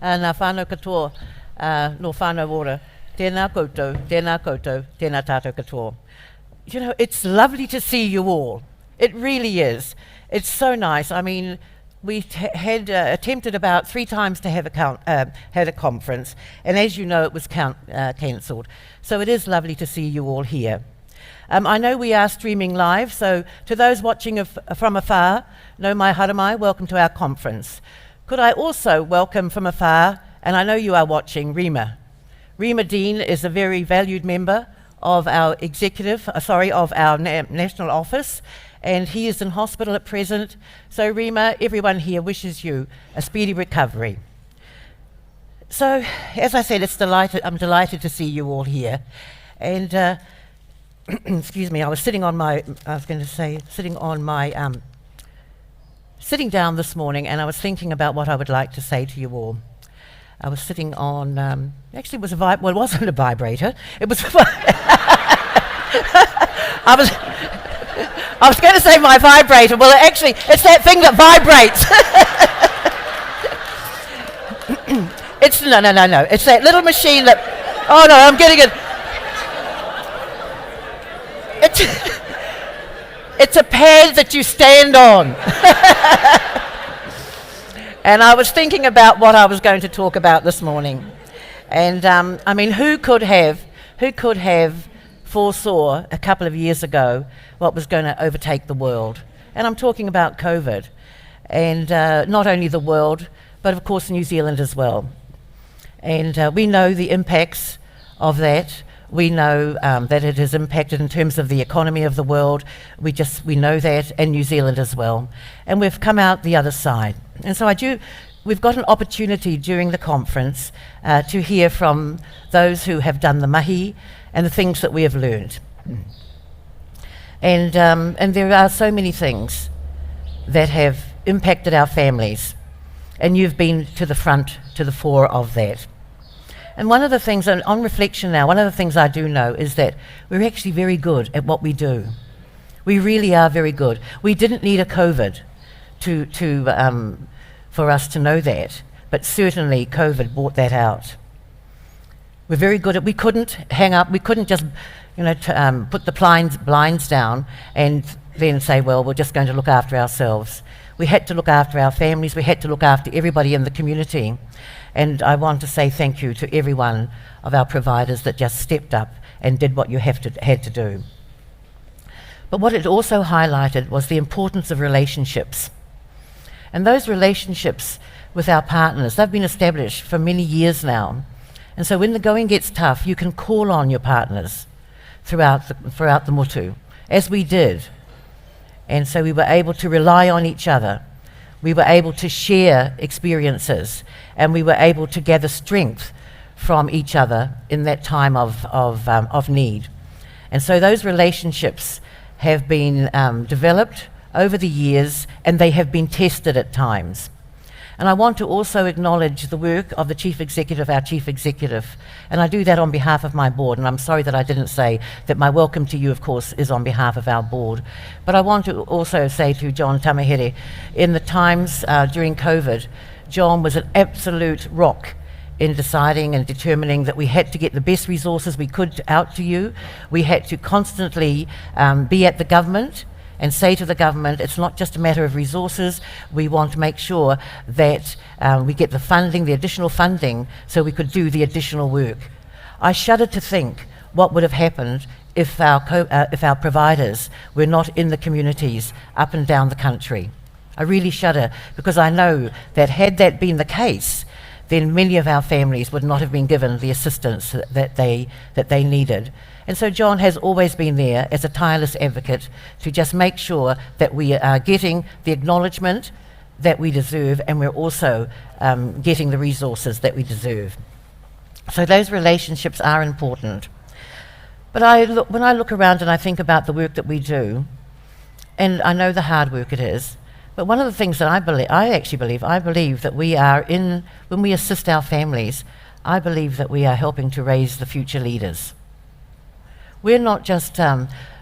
Nā whānau katoa, no Whānau Ora. Tēnā koutou, tēnā koutou, tēnā tātou katoa. You know, it's lovely to see you all. It really is. It's so nice. I mean, we had attempted about 3 times to have had a conference, and as you know, it was cancelled. So it is lovely to see you all here. I know we are streaming live, so to those watching from afar, no mai haramai, welcome to our conference. Could I also welcome from afar, and I know you are watching, Rima. Rima Dean is a very valued member of our national office, and he is in hospital at present. So Rima, everyone here wishes you a speedy recovery. So, as I said, I'm delighted to see you all here. And excuse me, sitting down this morning, and I was thinking about what I would like to say to you all. I was sitting on, actually it was it wasn't a vibrator, it was, I was going to say my vibrator, well actually it's that thing that vibrates. No, it's that little machine that, oh no, I'm getting it. It's a pad that you stand on. And I was thinking about what I was going to talk about this morning. And I mean, who could have foresaw a couple of years ago what was going to overtake the world? And I'm talking about COVID. And not only the world, but of course New Zealand as well. And we know the impacts of that. We know that it has impacted in terms of the economy of the world. We know that, and New Zealand as well. And we've come out the other side. And so we've got an opportunity during the conference to hear from those who have done the mahi and the things that we have learned. And there are so many things that have impacted our families. And you've been to the fore of that. And one of the things, and on reflection now, one of the things I do know is that we're actually very good at what we do. We really are very good. We didn't need a COVID for us to know that, but certainly COVID brought that out. We're very good at, we couldn't hang up, we couldn't just put the blinds down and then say, well, we're just going to look after ourselves. We had to look after our families, we had to look after everybody in the community. And I want to say thank you to every one of our providers that just stepped up and did what you had to do. But what it also highlighted was the importance of relationships. And those relationships with our partners, they've been established for many years now. And so when the going gets tough, you can call on your partners throughout the motu, as we did. And so we were able to rely on each other. We were able to share experiences, and we were able to gather strength from each other in that time of need. And so those relationships have been developed over the years, and they have been tested at times. And I want to also acknowledge the work of the Chief Executive, our Chief Executive, and I do that on behalf of my board, and I'm sorry that I didn't say that my welcome to you, of course, is on behalf of our board. But I want to also say to John Tamahere, in the times during COVID, John was an absolute rock in deciding and determining that we had to get the best resources we could out to you. We had to constantly be at the government and say to the government, it's not just a matter of resources, we want to make sure that we get the funding, the additional funding, so we could do the additional work. I shudder to think what would have happened if our providers were not in the communities up and down the country. I really shudder, because I know that had that been the case, then many of our families would not have been given the assistance that they needed. And so John has always been there as a tireless advocate to just make sure that we are getting the acknowledgement that we deserve, and we're also getting the resources that we deserve. So those relationships are important. But when I look around and I think about the work that we do, and I know the hard work it is, but one of the things that I believe that we are when we assist our families, I believe that we are helping to raise the future leaders. We're not just,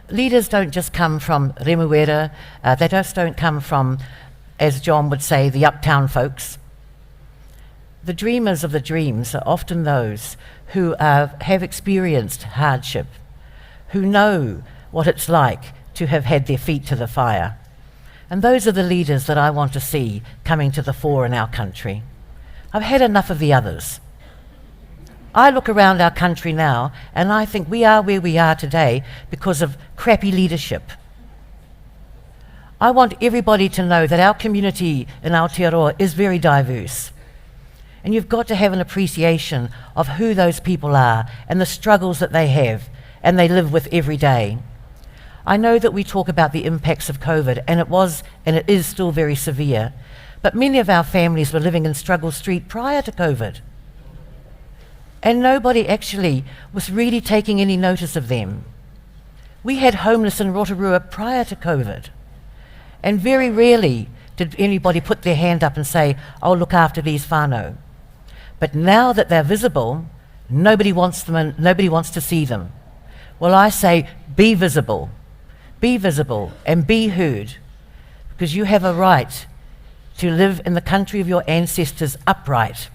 leaders don't just come from remuera, they just don't come from, as John would say, the uptown folks. The dreamers of the dreams are often those who have experienced hardship, who know what it's like to have had their feet to the fire. And those are the leaders that I want to see coming to the fore in our country. I've had enough of the others. I look around our country now and I think we are where we are today because of crappy leadership. I want everybody to know that our community in Aotearoa is very diverse. And you've got to have an appreciation of who those people are and the struggles that they have and they live with every day. I know that we talk about the impacts of COVID, and it was and it is still very severe, but many of our families were living in Struggle Street prior to COVID. And nobody actually was really taking any notice of them. We had homeless in Rotorua prior to COVID, and very rarely did anybody put their hand up and say, "I'll look after these whānau." But now that they're visible, nobody wants them and nobody wants to see them. Well, I say, be visible and be heard, because you have a right to live in the country of your ancestors upright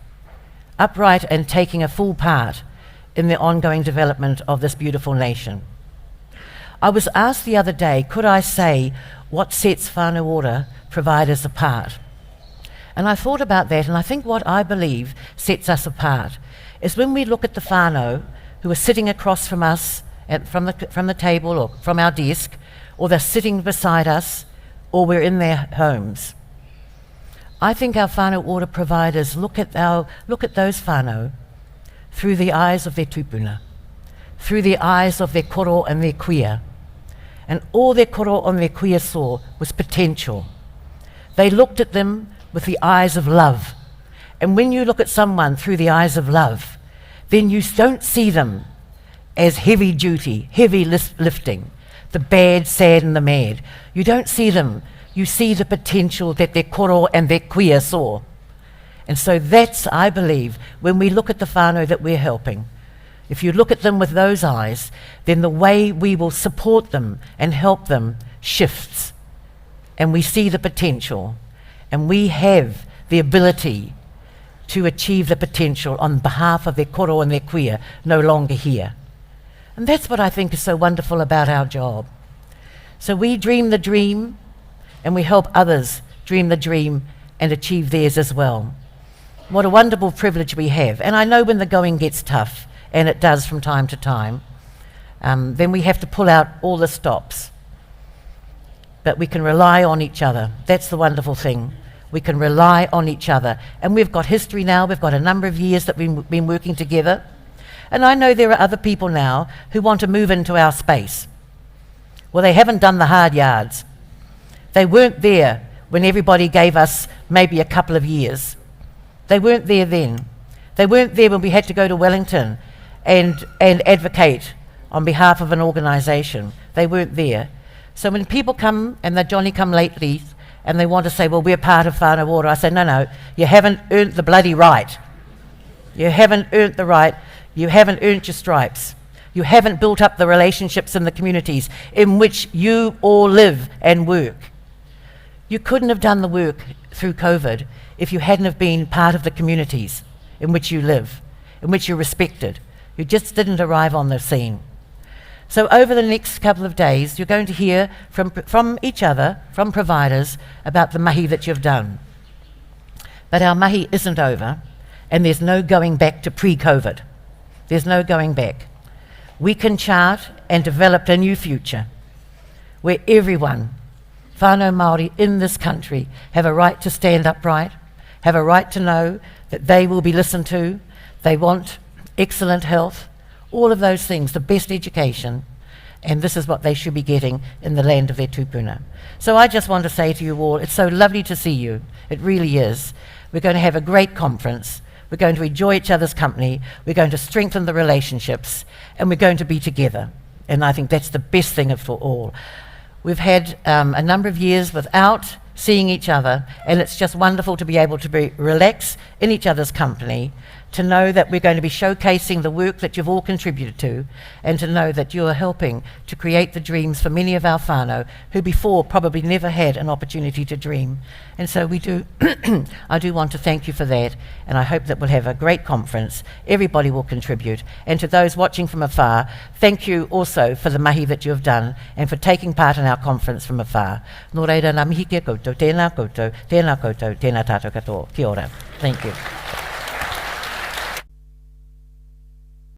and taking a full part in the ongoing development of this beautiful nation. I was asked the other day, could I say what sets Whānau Ora providers apart? And I thought about that, and I think what I believe sets us apart is when we look at the whānau who are sitting across from us from the table or from our desk, or they're sitting beside us, or we're in their homes. I think our Whānau Ora providers look at those whānau through the eyes of their tupuna, through the eyes of their koro and their kuia. And all their koro and their kuia saw was potential. They looked at them with the eyes of love. And when you look at someone through the eyes of love, then you don't see them as heavy duty, heavy lifting, the bad, sad and the mad. You don't see them. You see the potential that their koro and their kuia saw. And so that's, I believe, when we look at the whānau that we're helping, if you look at them with those eyes, then the way we will support them and help them shifts. And we see the potential. And we have the ability to achieve the potential on behalf of their koro and their kuia no longer here. And that's what I think is so wonderful about our job. So we dream the dream, and we help others dream the dream and achieve theirs as well. What a wonderful privilege we have. And I know when the going gets tough, and it does from time to time, then we have to pull out all the stops. But we can rely on each other. That's the wonderful thing. We can rely on each other. And we've got history now. We've got a number of years that we've been working together. And I know there are other people now who want to move into our space. Well, they haven't done the hard yards. They weren't there when everybody gave us maybe a couple of years. They weren't there then. They weren't there when we had to go to Wellington and advocate on behalf of an organisation. They weren't there. So when people come, and they're Johnny-come-lately, and they want to say, well, we're part of Whānau Ora, I say, no, you haven't earned the bloody right. You haven't earned the right. You haven't earned your stripes. You haven't built up the relationships in the communities in which you all live and work. You couldn't have done the work through COVID if you hadn't have been part of the communities in which you live, in which you're respected. You just didn't arrive on the scene. So over the next couple of days, you're going to hear from each other, from providers, about the mahi that you've done. But our mahi isn't over, and there's no going back to pre-COVID. There's no going back. We can chart and develop a new future where everyone, whānau Māori in this country, have a right to stand upright, have a right to know that they will be listened to, they want excellent health, all of those things, the best education, and this is what they should be getting in the land of their tupuna. So I just want to say to you all, it's so lovely to see you. It really is. We're going to have a great conference. We're going to enjoy each other's company. We're going to strengthen the relationships, and we're going to be together. And I think that's the best thing for all. We've had a number of years without seeing each other, and it's just wonderful to be able to relax in each other's company, to know that we're going to be showcasing the work that you've all contributed to, and to know that you are helping to create the dreams for many of our whānau who before probably never had an opportunity to dream. And so we do, I do want to thank you for that, and I hope that we'll have a great conference. Everybody will contribute. And to those watching from afar, thank you also for the mahi that you have done and for taking part in our conference from afar. Nō reira, ngā mihi kia koutou, tēnā koutou, tēnā koutou, tēnā tātou katoa. Kia ora. Thank you.